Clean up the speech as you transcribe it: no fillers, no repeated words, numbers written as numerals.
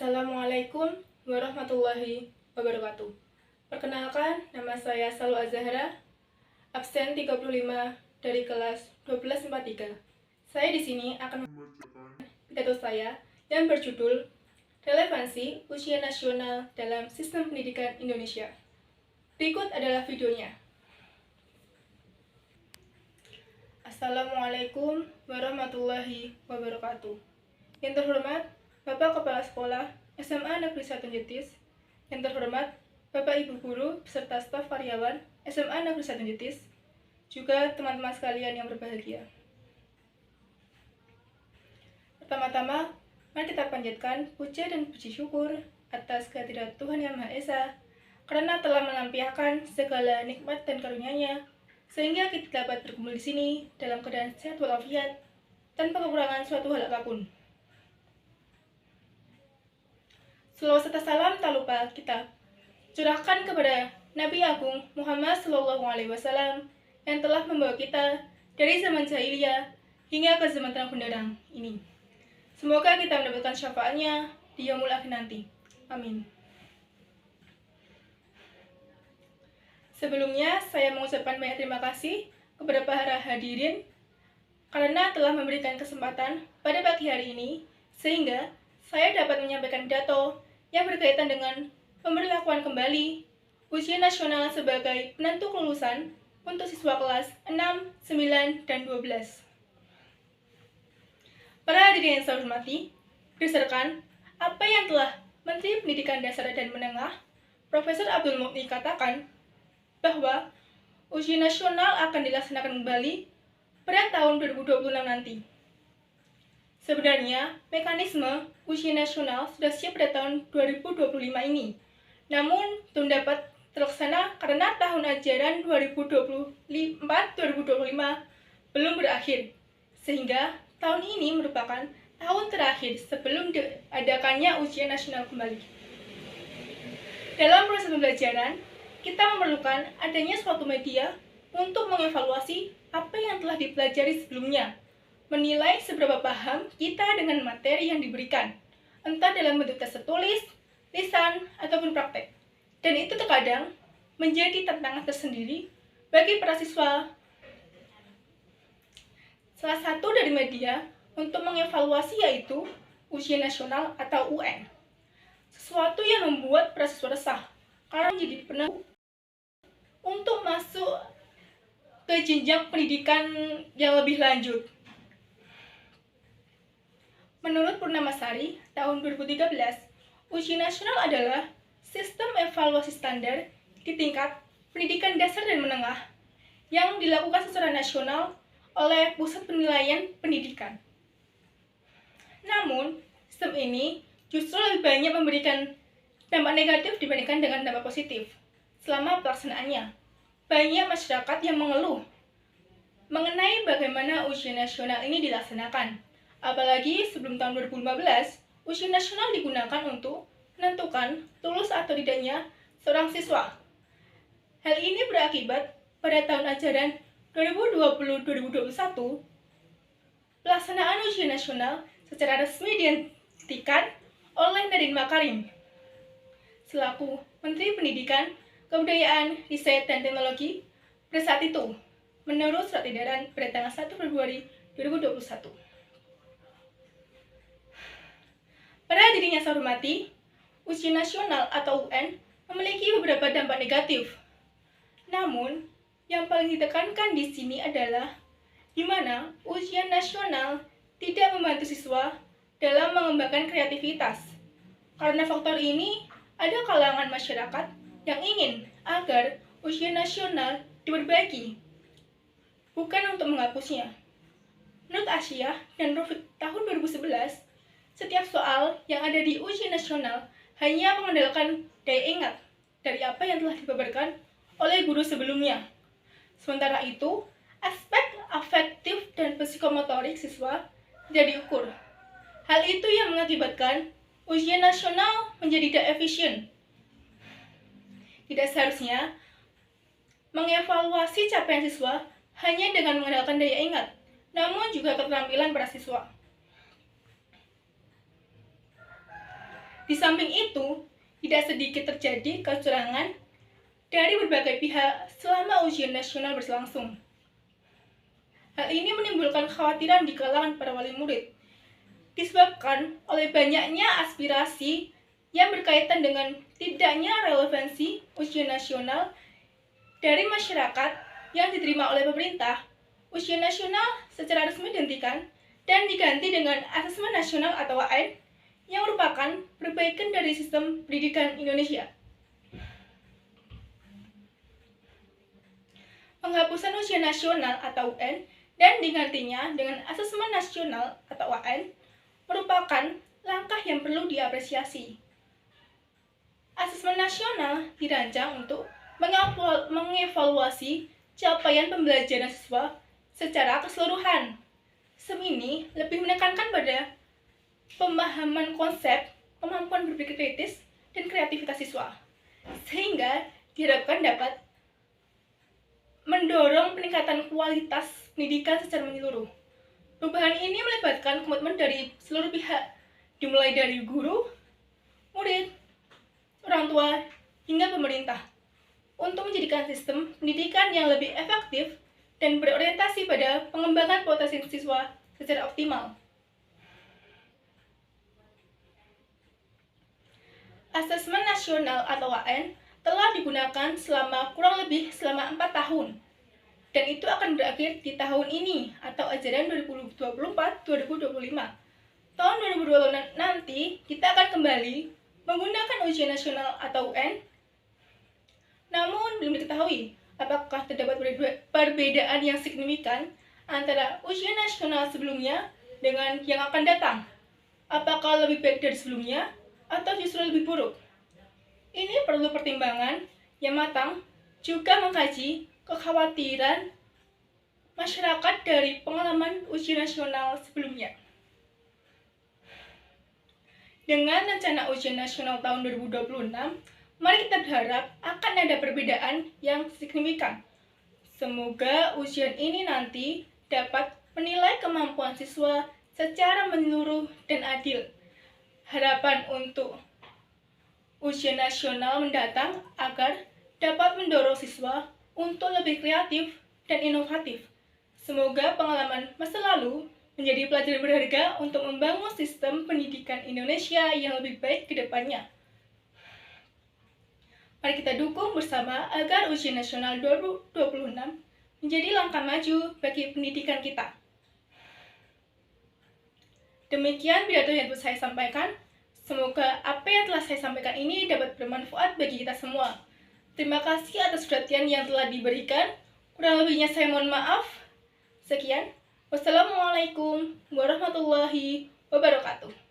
Assalamualaikum warahmatullahi wabarakatuh. Perkenalkan, nama saya Salu Azahra, absen 35 dari kelas 1243. Saya di sini akan membacakan pidato saya yang berjudul Relevansi Ujian Nasional dalam Sistem Pendidikan Indonesia. Berikut adalah videonya. Assalamualaikum warahmatullahi wabarakatuh. Yang terhormat Bapak Kepala Sekolah SMA Negeri 1 Jetis, yang terhormat Bapak Ibu Guru beserta staf karyawan SMA Negeri 1 Jetis, juga teman-teman sekalian yang berbahagia. Pertama-tama, mari kita panjatkan puja dan puji syukur atas kehadirat Tuhan Yang Maha Esa, karena telah melampiaskan segala nikmat dan karunia-Nya, sehingga kita dapat berkumpul di sini dalam keadaan sehat walafiat, tanpa kekurangan suatu hal apapun. Selawat serta salam tak lupa kita curahkan kepada Nabi Agung Muhammad SAW yang telah membawa kita dari zaman jahiliyah hingga ke zaman terang benderang ini. Semoga kita mendapatkan syafaatnya di yaumul akhir nanti. Amin. Sebelumnya, saya mengucapkan banyak terima kasih kepada para hadirin karena telah memberikan kesempatan pada pagi hari ini, sehingga saya dapat menyampaikan pidato yang berkaitan dengan pemberlakuan kembali ujian nasional sebagai penentu kelulusan untuk siswa kelas 6, 9, dan 12. Para hadirin yang saya hormati, berdasarkan apa yang telah Menteri Pendidikan Dasar dan Menengah, Profesor Abdul Mukhni katakan bahwa ujian nasional akan dilaksanakan kembali pada tahun 2026 nanti. Sebenarnya, mekanisme ujian nasional sudah siap pada tahun 2025 ini, namun belum dapat terlaksana karena tahun ajaran 2024-2025 belum berakhir, sehingga tahun ini merupakan tahun terakhir sebelum diadakannya ujian nasional kembali. Dalam proses pembelajaran, kita memerlukan adanya suatu media untuk mengevaluasi apa yang telah dipelajari sebelumnya, menilai seberapa paham kita dengan materi yang diberikan, entah dalam bentuk tes tertulis, lisan, ataupun praktek. Dan itu terkadang menjadi tantangan tersendiri bagi para siswa. Salah satu dari media untuk mengevaluasi yaitu ujian nasional atau UN. Sesuatu yang membuat para siswa resah karena menjadi penentu untuk masuk ke jenjang pendidikan yang lebih lanjut. Menurut Purnamasari, tahun 2013, ujian nasional adalah sistem evaluasi standar di tingkat pendidikan dasar dan menengah yang dilakukan secara nasional oleh Pusat Penilaian Pendidikan. Namun, sistem ini justru lebih banyak memberikan dampak negatif dibandingkan dengan dampak positif selama pelaksanaannya. Banyak masyarakat yang mengeluh mengenai bagaimana ujian nasional ini dilaksanakan. Apalagi sebelum tahun 2015, ujian nasional digunakan untuk menentukan lulus atau tidaknya seorang siswa. Hal ini berakibat pada tahun ajaran 2020-2021, pelaksanaan ujian nasional secara resmi dihentikan oleh Nadiem Makarim selaku Menteri Pendidikan, Kebudayaan, Riset, dan Teknologi pada saat itu, menurut surat edaran pada tanggal 1 Februari 2021. Para hadirin yang saya hormati, ujian nasional atau UN memiliki beberapa dampak negatif. Namun, yang paling ditekankan di sini adalah di mana ujian nasional tidak membantu siswa dalam mengembangkan kreativitas. Karena faktor ini, ada kalangan masyarakat yang ingin agar ujian nasional diperbaiki, bukan untuk menghapusnya. Menurut Asia dan Rufik tahun 2011, setiap soal yang ada di ujian nasional hanya mengandalkan daya ingat dari apa yang telah dipaparkan oleh guru sebelumnya. Sementara itu, aspek afektif dan psikomotorik siswa tidak diukur. Hal itu yang mengakibatkan ujian nasional menjadi tidak efisien. Tidak seharusnya mengevaluasi capaian siswa hanya dengan mengandalkan daya ingat, namun juga keterampilan para siswa. Di samping itu, tidak sedikit terjadi kecurangan dari berbagai pihak selama ujian nasional berlangsung. Hal ini menimbulkan kekhawatiran di kalangan para wali murid, disebabkan oleh banyaknya aspirasi yang berkaitan dengan tidaknya relevansi ujian nasional dari masyarakat yang diterima oleh pemerintah. Ujian nasional secara resmi dihentikan dan diganti dengan asesmen nasional atau AN yang merupakan perbaikan dari sistem pendidikan Indonesia. Penghapusan ujian nasional atau UN dan digantinya dengan asesmen nasional atau AN merupakan langkah yang perlu diapresiasi. Asesmen nasional dirancang untuk mengevaluasi capaian pembelajaran siswa secara keseluruhan. Sistem ini lebih menekankan pada pemahaman konsep, kemampuan berpikir kritis, dan kreativitas siswa, sehingga diharapkan dapat mendorong peningkatan kualitas pendidikan secara menyeluruh. Perubahan ini melibatkan komitmen dari seluruh pihak, dimulai dari guru, murid, orang tua, hingga pemerintah, untuk menjadikan sistem pendidikan yang lebih efektif dan berorientasi pada pengembangan potensi siswa secara optimal. Asesmen nasional atau AN telah digunakan kurang lebih selama 4 tahun, dan itu akan berakhir di tahun ini atau ajaran 2024-2025. Tahun 2020 nanti kita akan kembali menggunakan ujian nasional atau UN. Namun belum diketahui apakah terdapat perbedaan yang signifikan antara ujian nasional sebelumnya dengan yang akan datang. Apakah lebih baik dari sebelumnya atau justru lebih buruk? Ini perlu pertimbangan yang matang, juga mengkaji kekhawatiran masyarakat dari pengalaman ujian nasional sebelumnya. Dengan rencana ujian nasional tahun 2026, mari kita berharap akan ada perbedaan yang signifikan. Semoga ujian ini nanti dapat menilai kemampuan siswa secara menyeluruh dan adil. Harapan untuk ujian nasional mendatang agar dapat mendorong siswa untuk lebih kreatif dan inovatif. Semoga pengalaman masa lalu menjadi pelajaran berharga untuk membangun sistem pendidikan Indonesia yang lebih baik ke depannya. Mari kita dukung bersama agar ujian nasional 2026 menjadi langkah maju bagi pendidikan kita. Demikian pidato yang saya sampaikan. Semoga apa yang telah saya sampaikan ini dapat bermanfaat bagi kita semua. Terima kasih atas perhatian yang telah diberikan. Kurang lebihnya saya mohon maaf. Sekian. Wassalamualaikum warahmatullahi wabarakatuh.